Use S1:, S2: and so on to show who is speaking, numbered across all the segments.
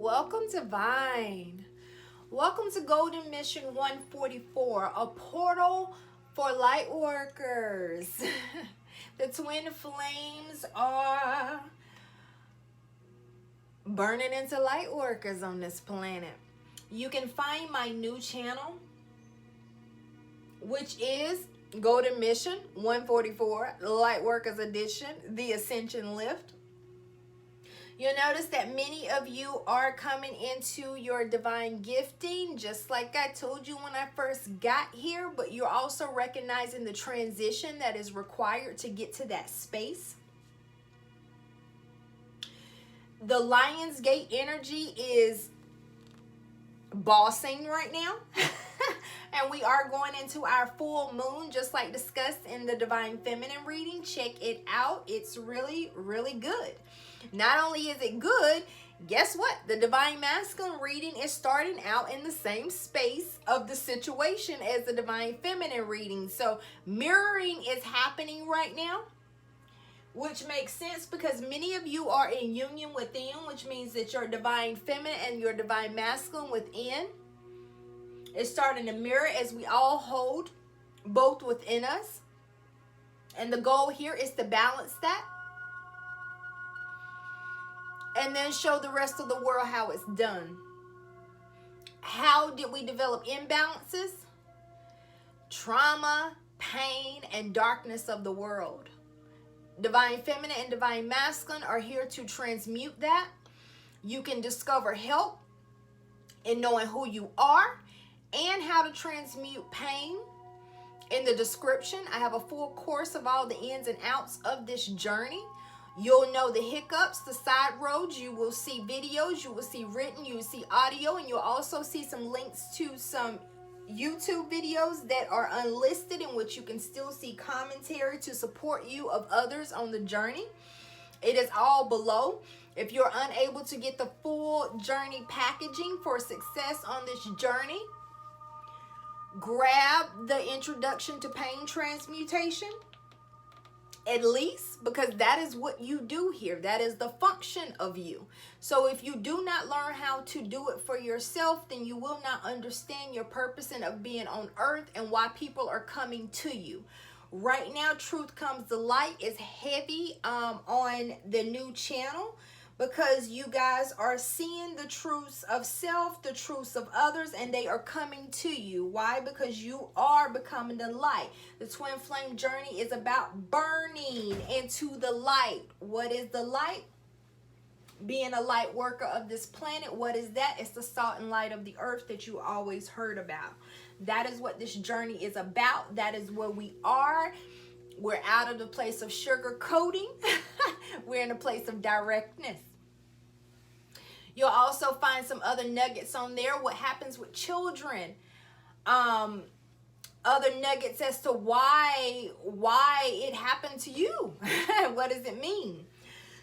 S1: welcome Divine. Welcome to Golden Mission 144, a portal for light workers. The twin flames are burning into light workers on this planet. You can find my new channel, which is Golden Mission 144, Light Workers Edition, the Ascension Lift. You'll notice that many of you are coming into your divine gifting, just like I told you when I first got here, but you're also recognizing the transition that is required to get to that space. The Lion's Gate energy is bossing right now. And we are going into our full moon, just like discussed in the Divine Feminine reading. Check it out. It's really, really good. Not only is it good, guess what? The Divine Masculine reading is starting out in the same space of the situation as the Divine Feminine reading. So mirroring is happening right now, which makes sense because many of you are in union within, which means that your Divine Feminine and your Divine Masculine within is starting to mirror as we all hold both within us. And the goal here is to balance that and then show the rest of the world how it's done. How did we develop imbalances? Trauma, pain, and darkness of the world. Divine Feminine and Divine Masculine are here to transmute that. You can discover help in knowing who you are and how to transmute pain in the description. I have a full course of all the ins and outs of this journey. You'll know the hiccups, the side roads. You will see videos, you will see written, you will see audio, and you'll also see some links to some YouTube videos that are unlisted in which you can still see commentary to support you of others on the journey. It is all below. If you're unable to get the full journey packaging for success on this journey, grab the Introduction to Pain Transmutation, at least, because that is what you do here. That is the function of you. So if you do not learn how to do it for yourself, then you will not understand your purpose and of being on earth and why people are coming to you. Right now, Truth Comes to Light is heavy on the new channel, because you guys are seeing the truths of self, the truths of others, and they are coming to you. Why? Because you are becoming the light. The twin flame journey is about burning into the light. What is the light? Being a light worker of this planet. What is that? It's the salt and light of the earth that you always heard about. That is what this journey is about. That is where we are. We're out of the place of sugar coating. We're in a place of directness. You'll also find some other nuggets on there. What happens with children. Other nuggets as to why it happened to you. What does it mean?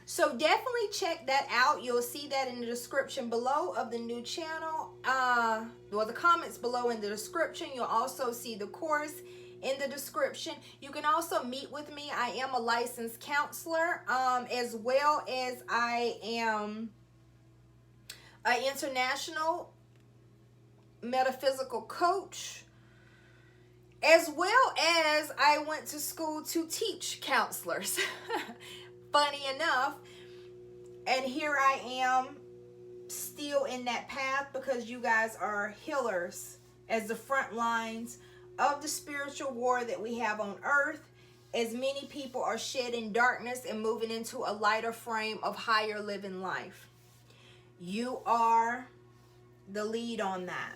S1: So definitely check that out. You'll see that in the description below of the new channel. Well, the comments below in the description. You'll also see the course in the description. You can also meet with me. I am a licensed counselor, as well as I am an international metaphysical coach, as well as I went to school to teach counselors. Funny enough. And here I am still in that path, because you guys are healers as the front lines of the spiritual war that we have on earth, as many people are shedding darkness and moving into a lighter frame of higher living life. You are the lead on that.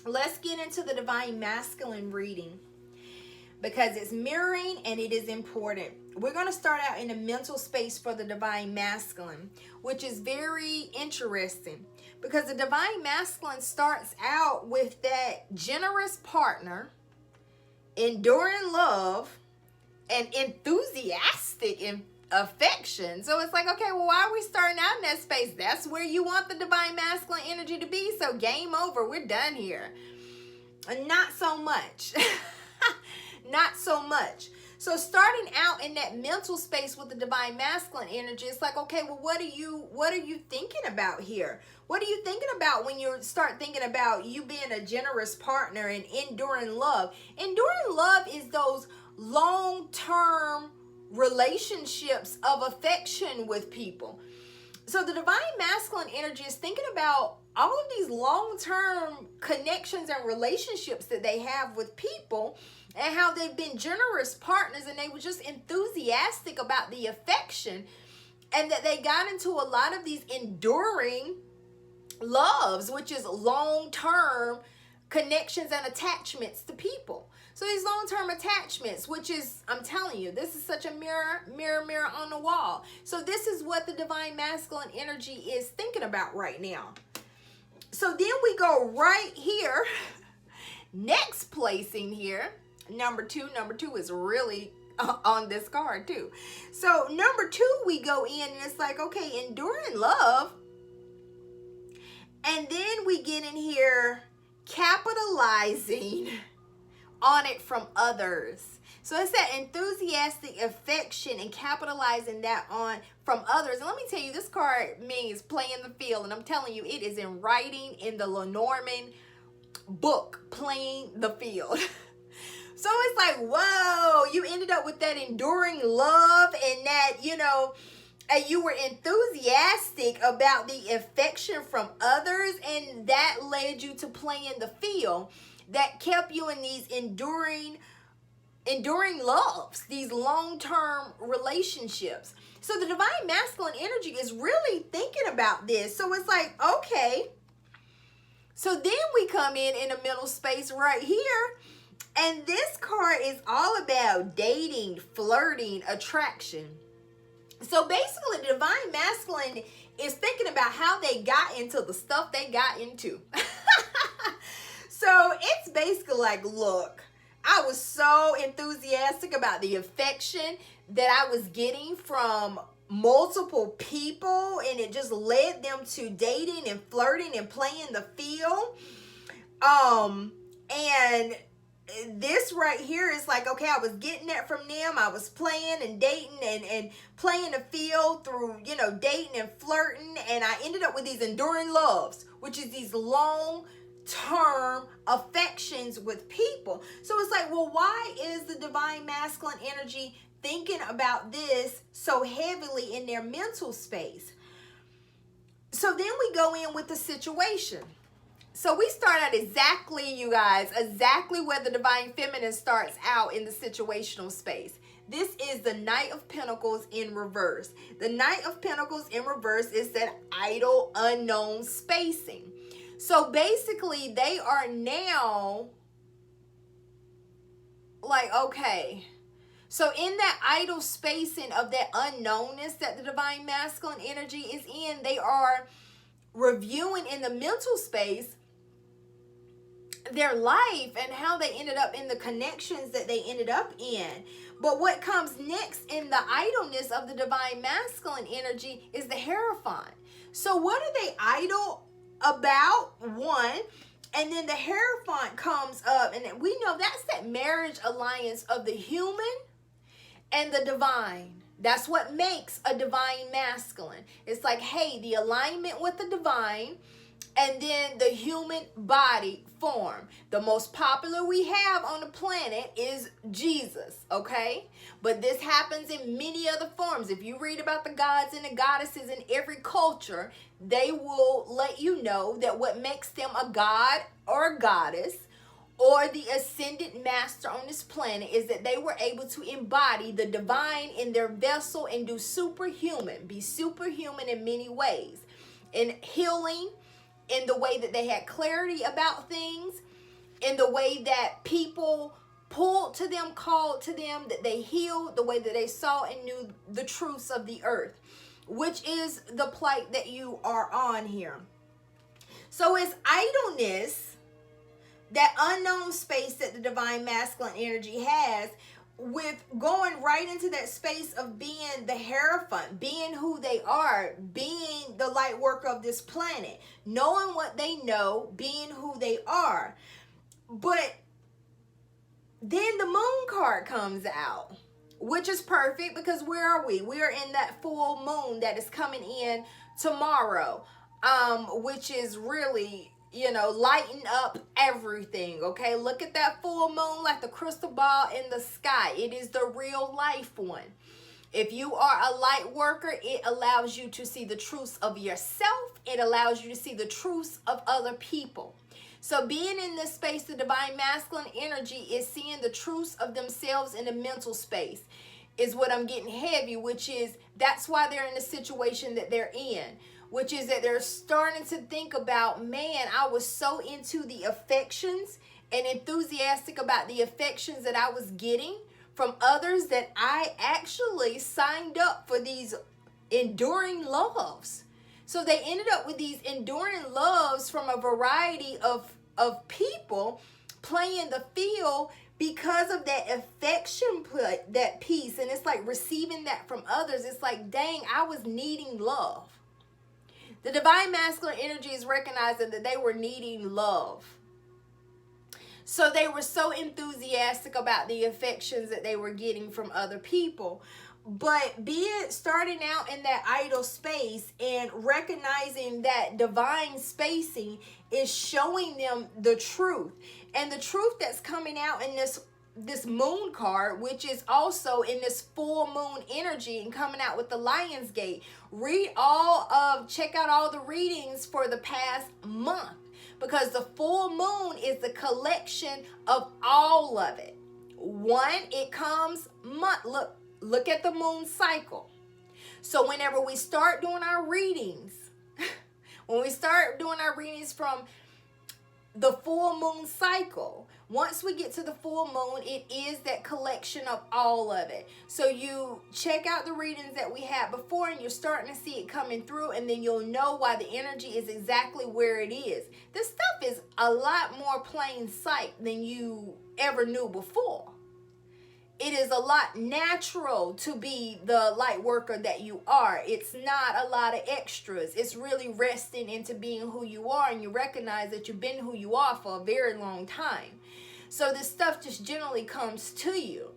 S1: Let's get into the Divine Masculine reading, because it's mirroring and it is important. We're going to start out in the mental space for the Divine Masculine, which is very interesting, because the Divine Masculine starts out with that generous partner, enduring love, and enthusiastic affection. So it's like, okay, well, why are we starting out in that space? That's where you want the Divine Masculine energy to be. So game over. We're done here. Not so much. Not so much. So starting out in that mental space with the divine masculine energy, it's like, okay, well, what are you thinking about here? What are you thinking about when you start thinking about you being a generous partner and enduring love? Enduring love is those long-term relationships of affection with people. So the divine masculine energy is thinking about all of these long-term connections and relationships that they have with people, and how they've been generous partners and they were just enthusiastic about the affection, and that they got into a lot of these enduring loves, which is long-term connections and attachments to people. So these long-term attachments, which is, I'm telling you, this is such a mirror on the wall. So this is what the divine masculine energy is thinking about right now. So then we go right here, next placing here, number two. Number two is really on this card too. So number two, we go in and it's like, okay, enduring love. And then we get in here, capitalizing on it from others. So it's that enthusiastic affection and capitalizing that on from others. And let me tell you, this card means playing the field. And I'm telling you, it is in writing in the Lenormand book, playing the field. So it's like, whoa, you ended up with that enduring love, and that, and you were enthusiastic about the affection from others, and that led you to playing the field that kept you in these enduring loves, these long-term relationships. So the divine masculine energy is really thinking about this. So it's like, okay. So then we come in a middle space right here. And this card is all about dating, flirting, attraction. So basically, the divine masculine is thinking about how they got into the stuff they got into. So it's basically like, look, I was so enthusiastic about the affection that I was getting from multiple people, and it just led them to dating and flirting and playing the field. And this right here is like, okay, I was getting that from them. I was playing and dating and playing the field through, dating and flirting. And I ended up with these enduring loves, which is these long-term affections with people. So it's like, well, why is the divine masculine energy thinking about this so heavily in their mental space? So then we go in with the situation. So we start out exactly, you guys, exactly where the divine feminine starts out in the situational space. This is the Knight of Pentacles in reverse. The Knight of Pentacles in reverse is that idle, unknown spacing. So basically, they are now like, okay. So in that idle spacing of that unknownness that the divine masculine energy is in, they are reviewing in the mental space their life and how they ended up in the connections that they ended up in. But what comes next in the idleness of the divine masculine energy is the Hierophant. So what are they idle about? One. And then the Hierophant comes up, and we know that's that marriage alliance of the human and the divine. That's what makes a divine masculine. It's like, hey, the alignment with the divine and then the human body form. The most popular we have on the planet is Jesus, okay? But this happens in many other forms. If you read about the gods and the goddesses in every culture, they will let you know that what makes them a god or a goddess or the ascended master on this planet is that they were able to embody the divine in their vessel and be superhuman in many ways. In healing, in the way that they had clarity about things, in the way that people pulled to them, called to them, that they healed, the way that they saw and knew the truths of the earth, which is the plight that you are on here. So it's idleness, that unknown space that the divine masculine energy has, with going right into that space of being the Hierophant, being who they are, being the light work of this planet, knowing what they know, being who they are. But then the Moon card comes out. which is perfect because where are we? We are in that full moon that is coming in tomorrow, which is really, you know, lighten up everything. Okay, look at that full moon like the crystal ball in the sky. It is the real life one. If you are a light worker, it allows you to see the truths of yourself. It allows you to see the truths of other people. So being in this space, the divine masculine energy is seeing the truths of themselves in the mental space is what I'm getting heavy, which is that's why they're in the situation that they're in, which is that they're starting to think about, man, I was so into the affections and enthusiastic about the affections that I was getting from others that I actually signed up for these enduring loves. So they ended up with these enduring loves from a variety of people playing the field because of that affection, that piece. And it's like receiving that from others. It's like, dang, I was needing love. The divine masculine energy is recognizing that they were needing love. So they were so enthusiastic about the affections that they were getting from other people. But starting out in that idle space and recognizing that divine spacing is showing them the truth. And the truth that's coming out in this moon card, which is also in this full moon energy and coming out with the Lion's Gate. Check out all the readings for the past month. Because the full moon is the collection of all of it. One, it comes month. Look at the moon cycle. So whenever we start doing our readings, from the full moon cycle, once we get to the full moon, it is that collection of all of it. So you check out the readings that we had before and you're starting to see it coming through, and then you'll know why the energy is exactly where it is. This stuff is a lot more plain sight than you ever knew before. It is a lot natural to be the light worker that you are. It's not a lot of extras. It's really resting into being who you are, and you recognize that you've been who you are for a very long time. So this stuff just generally comes to you.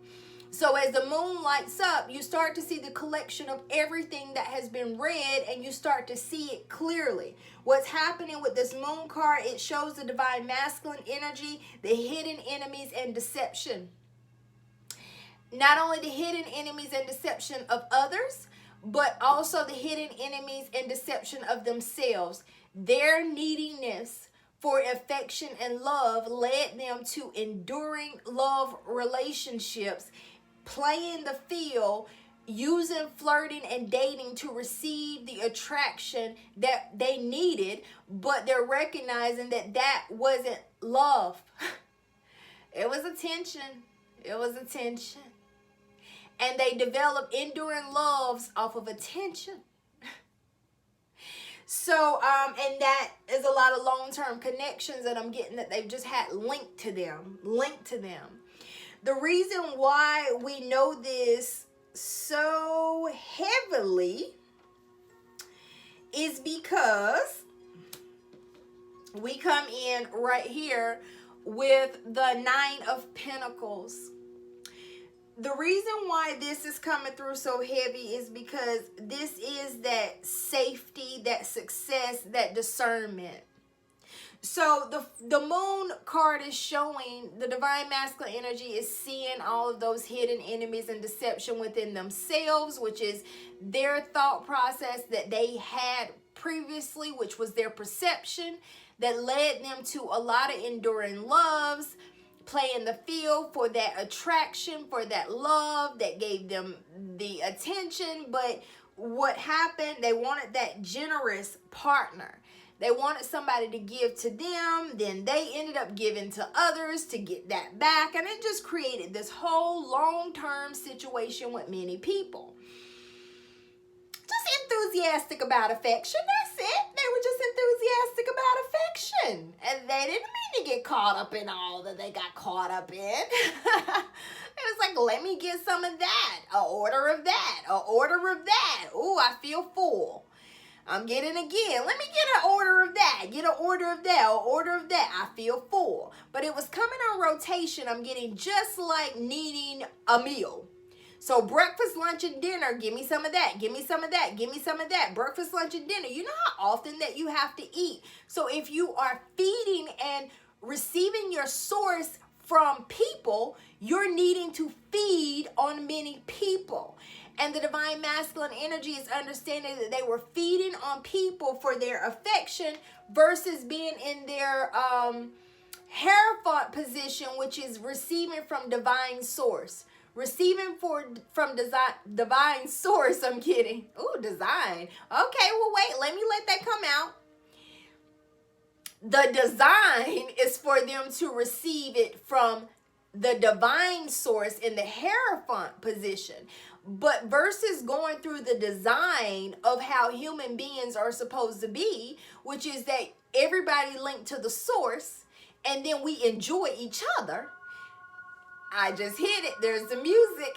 S1: So as the moon lights up, you start to see the collection of everything that has been read, and you start to see it clearly. What's happening with this moon card, it shows the divine masculine energy, the hidden enemies and deception. Not only the hidden enemies and deception of others, but also the hidden enemies and deception of themselves. Their neediness for affection and love led them to enduring love relationships, playing the field, using flirting and dating to receive the attraction that they needed, but they're recognizing that that wasn't love. It was attention. It was attention. And they develop enduring loves off of attention. So, and that is a lot of long-term connections that I'm getting that they've just had linked to them. The reason why we know this so heavily is because we come in right here with the Nine of Pentacles. The reason why this is coming through so heavy is because this is that safety, that success, that discernment. So the moon card is showing the divine masculine energy is seeing all of those hidden enemies and deception within themselves, which is their thought process that they had previously, which was their perception that led them to a lot of enduring loves, playing the field for that attraction, for that love that gave them the attention. But what happened, they wanted that generous partner. They wanted somebody to give to them, then they ended up giving to others to get that back, and it just created this whole long-term situation with many people. Just enthusiastic about affection, that's it. They were just enthusiastic about affection, and they didn't mean to get caught up in all that they got caught up in. It was like, let me get some of that, an order of that, an order of that. Ooh, I feel full. I'm getting again. Let me get an order of that. Get an order of that. An order of that. I feel full. But it was coming on rotation. I'm getting just like needing a meal. So breakfast, lunch, and dinner, give me some of that, give me some of that, give me some of that. Breakfast, lunch, and dinner. You know how often that you have to eat. So if you are feeding and receiving your source from people, you're needing to feed on many people. And the divine masculine energy is understanding that they were feeding on people for their affection versus being in their Hierophant position, which is receiving from divine source. Receiving from divine source, I'm kidding. Ooh, design. Okay, well, wait, let that come out. The design is for them to receive it from the divine source in the Hierophant position. But versus going through the design of how human beings are supposed to be, which is that everybody linked to the source, and then we enjoy each other. I just hit it. There's the music.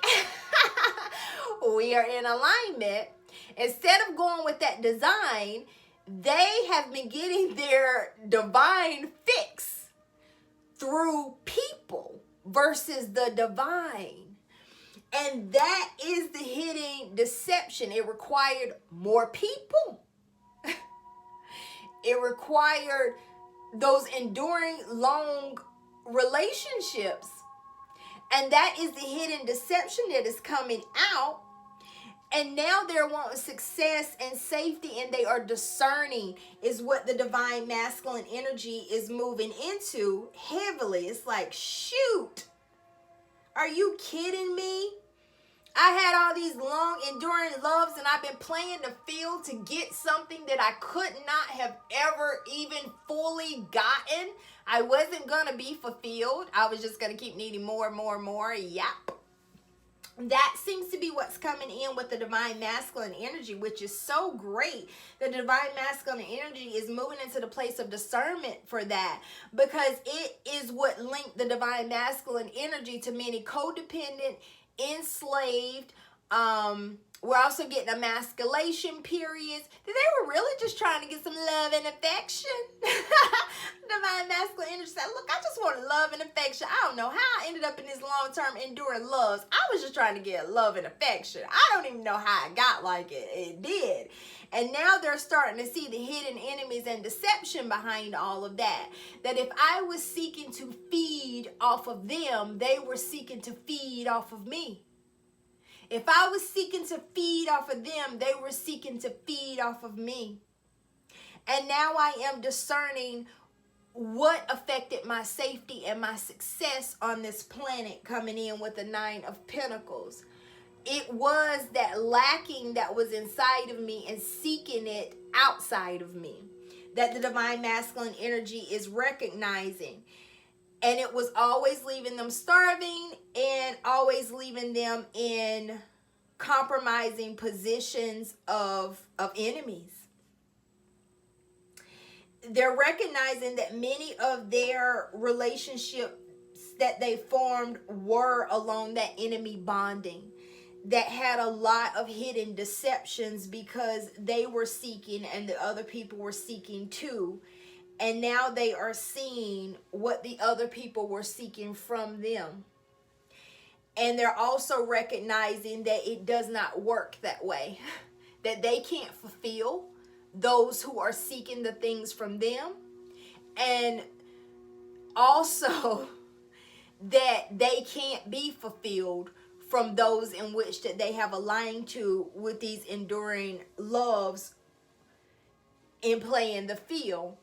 S1: We are in alignment. Instead of going with that design, they have been getting their divine fix through people versus the divine. And that is the hidden deception. It required more people. It required those enduring long relationships. And that is the hidden deception that is coming out. And now they're wanting success and safety, and they are discerning is what the divine masculine energy is moving into heavily. It's like, shoot, are you kidding me? I had all these long enduring loves, and I've been playing the field to get something that I could not have ever even fully gotten. I wasn't going to be fulfilled. I was just going to keep needing more and more and more. Yep. That seems to be what's coming in with the divine masculine energy, which is so great. The divine masculine energy is moving into the place of discernment for that, because it is what linked the divine masculine energy to many codependent, enslaved, we're also getting emasculation periods. They were really just trying to get some love and affection. Divine masculine energy said, look, I just want love and affection. I don't know how I ended up in these long-term enduring loves. I was just trying to get love and affection. I don't even know how I got like it. It did. And now they're starting to see the hidden enemies and deception behind all of that. That if I was seeking to feed off of them, they were seeking to feed off of me. If I was seeking to feed off of them, they were seeking to feed off of me. And now I am discerning what affected my safety and my success on this planet, coming in with the 9 of Pentacles. It was that lacking that was inside of me and seeking it outside of me that the divine masculine energy is recognizing. And it was always leaving them starving and always leaving them in compromising positions of enemies. They're recognizing that many of their relationships that they formed were along that enemy bonding, that had a lot of hidden deceptions because they were seeking and the other people were seeking too. And now they are seeing what the other people were seeking from them. And they're also recognizing that it does not work that way. That they can't fulfill those who are seeking the things from them. And also that they can't be fulfilled from those in which that they have aligned to with these enduring loves in playing the field.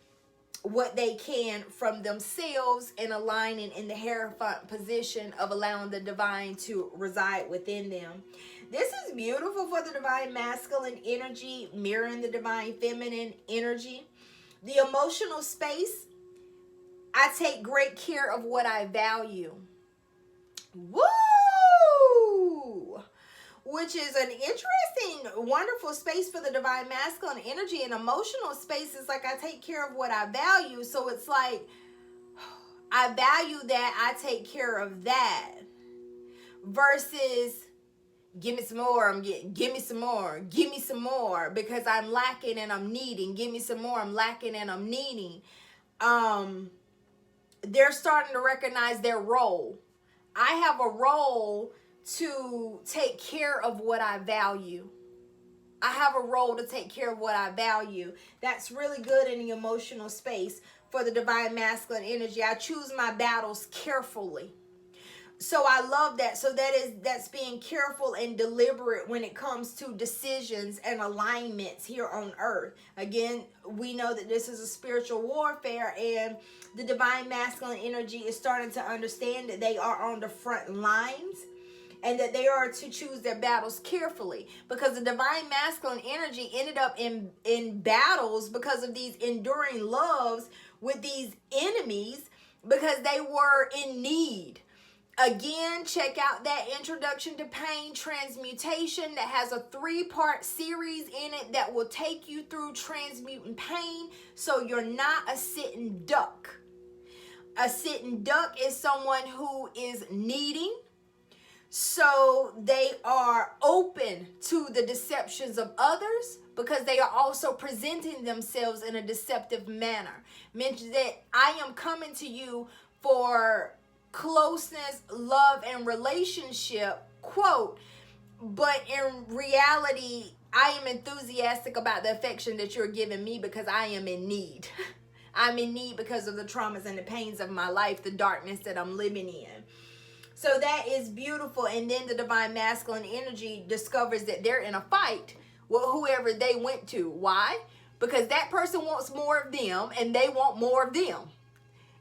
S1: What they can from themselves and aligning in the Hierophant position of allowing the divine to reside within them. This is beautiful for the divine masculine energy, mirroring the divine feminine energy. The emotional space, I take great care of what I value. Woo! Which is an interesting, wonderful space for the divine masculine energy. And emotional space is like, I take care of what I value. So it's like, I value that, I take care of that. Versus, give me some more, give me some more, give me some more. Because I'm lacking and I'm needing. Give me some more, I'm lacking and I'm needing. They're starting to recognize their role. I have a role to take care of what I value. I have a role to take care of what I value. That's really good in the emotional space for the divine masculine energy. I choose my battles carefully. So I love that. So that's being careful and deliberate when it comes to decisions and alignments here on earth. Again, we know that this is a spiritual warfare, and the divine masculine energy is starting to understand that they are on the front lines and that they are to choose their battles carefully, because the divine masculine energy ended up in battles because of these enduring loves with these enemies, because they were in need. Again, check out that Introduction to Pain Transmutation that has a 3-part series in it that will take you through transmuting pain so you're not a sitting duck. A sitting duck is someone who is needing, so they are open to the deceptions of others because they are also presenting themselves in a deceptive manner. Mention that I am coming to you for closeness, love, and relationship, quote, but in reality, I am enthusiastic about the affection that you're giving me because I am in need. I'm in need because of the traumas and the pains of my life, the darkness that I'm living in. So that is beautiful. And then the divine masculine energy discovers that they're in a fight with whoever they went to. Why? Because that person wants more of them and they want more of them.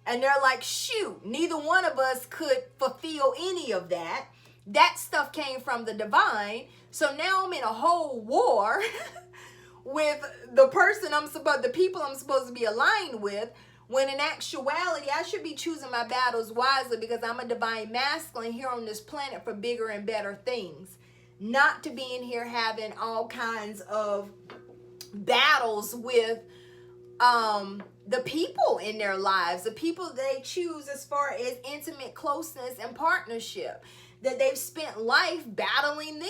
S1: And they're like, shoot, neither one of us could fulfill any of that. That stuff came from the divine. So now I'm in a whole war with the people I'm supposed to be aligned with, when in actuality, I should be choosing my battles wisely because I'm a divine masculine here on this planet for bigger and better things. Not to be in here having all kinds of battles with the people in their lives, the people they choose as far as intimate closeness and partnership, that they've spent life battling them.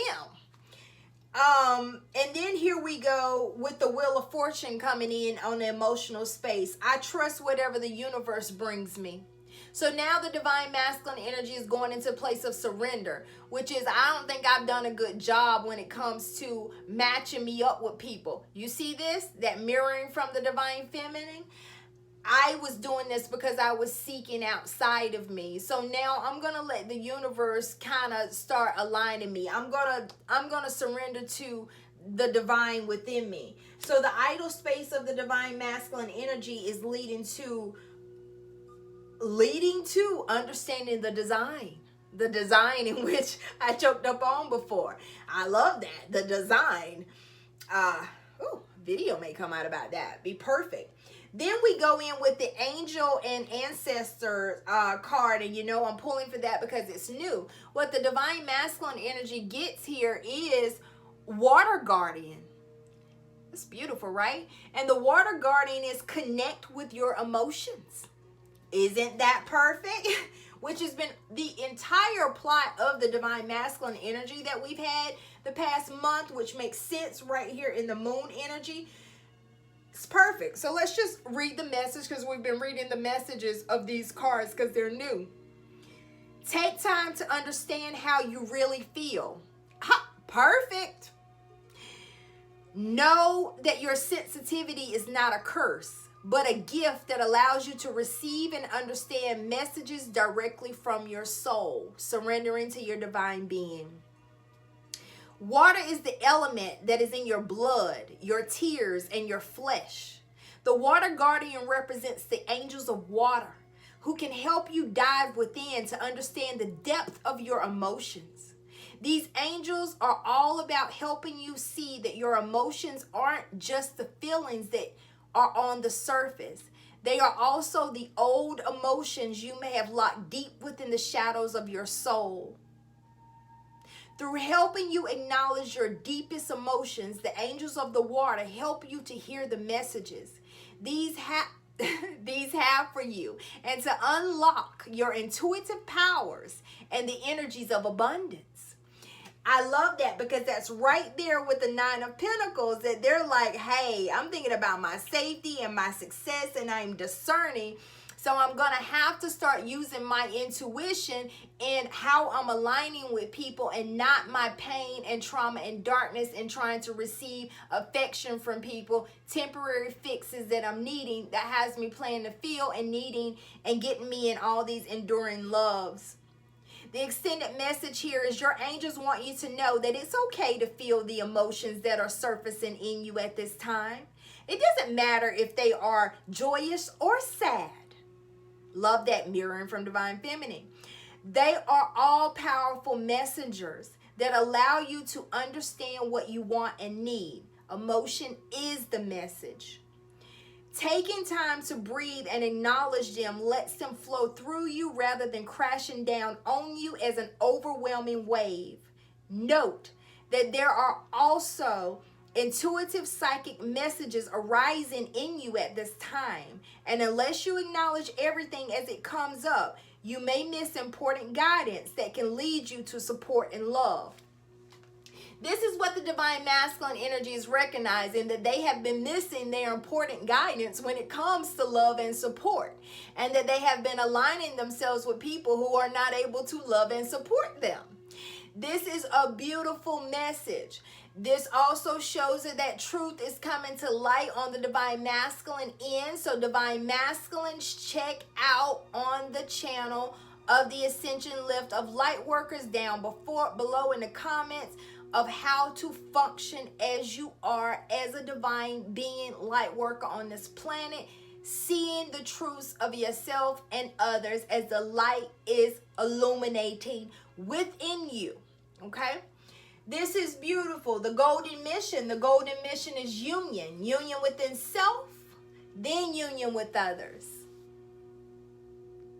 S1: And then here we go with the Wheel of Fortune coming in on the emotional space. I trust whatever the universe brings me. So now the divine masculine energy is going into a place of surrender, which is, I don't think I've done a good job when it comes to matching me up with people. You see this? That mirroring from the divine feminine? I was doing this because I was seeking outside of me. So now I'm going to let the universe kind of start aligning me. I'm going to surrender to the divine within me. So the idle space of the divine masculine energy is leading to understanding the design in which I choked up on before. I love that. The design. Video may come out about that. Be perfect. Then we go in with the angel and ancestor card. And you know I'm pulling for that because it's new. What the divine masculine energy gets here is water guardian. It's beautiful, right? And the water guardian is connect with your emotions. Isn't that perfect? Which has been the entire plot of the divine masculine energy that we've had the past month, which makes sense right here in the moon energy. It's perfect. So let's just read the message because we've been reading the messages of these cards because they're new. Take time to understand how you really feel. Ha, perfect. Know that your sensitivity is not a curse, but a gift that allows you to receive and understand messages directly from your soul, surrendering to your divine being. Water is the element that is in your blood, your tears, and your flesh. The water guardian represents the angels of water, who can help you dive within to understand the depth of your emotions. These angels are all about helping you see that your emotions aren't just the feelings that are on the surface. They are also the old emotions you may have locked deep within the shadows of your soul. Through helping you acknowledge your deepest emotions, the angels of the water help you to hear the messages these have for you and to unlock your intuitive powers and the energies of abundance. I love that because that's right there with the Nine of Pentacles, that they're like, hey, I'm thinking about my safety and my success, and I'm discerning. So I'm going to have to start using my intuition in how I'm aligning with people, and not my pain and trauma and darkness and trying to receive affection from people, temporary fixes that I'm needing that has me playing the field and needing and getting me in all these enduring loves. The extended message here is your angels want you to know that it's okay to feel the emotions that are surfacing in you at this time. It doesn't matter if they are joyous or sad. Love that mirroring from Divine Feminine. They are all powerful messengers that allow you to understand what you want and need. Emotion is the message. Taking time to breathe and acknowledge them lets them flow through you rather than crashing down on you as an overwhelming wave. Note that there are also intuitive psychic messages arising in you at this time. And unless you acknowledge everything as it comes up, you may miss important guidance that can lead you to support and love. This is what the Divine Masculine energy is recognizing, that they have been missing their important guidance when it comes to love and support, and that they have been aligning themselves with people who are not able to love and support them. This is a beautiful message. This also shows that truth is coming to light on the Divine Masculine end. So Divine Masculines, check out on the channel of the Ascension Lift of Light Workers down below in the comments of how to function as you are as a divine being, light worker on this planet, seeing the truths of yourself and others as the light is illuminating within you. Okay? This is beautiful. The golden mission. The golden mission is union. Union within self, then union with others.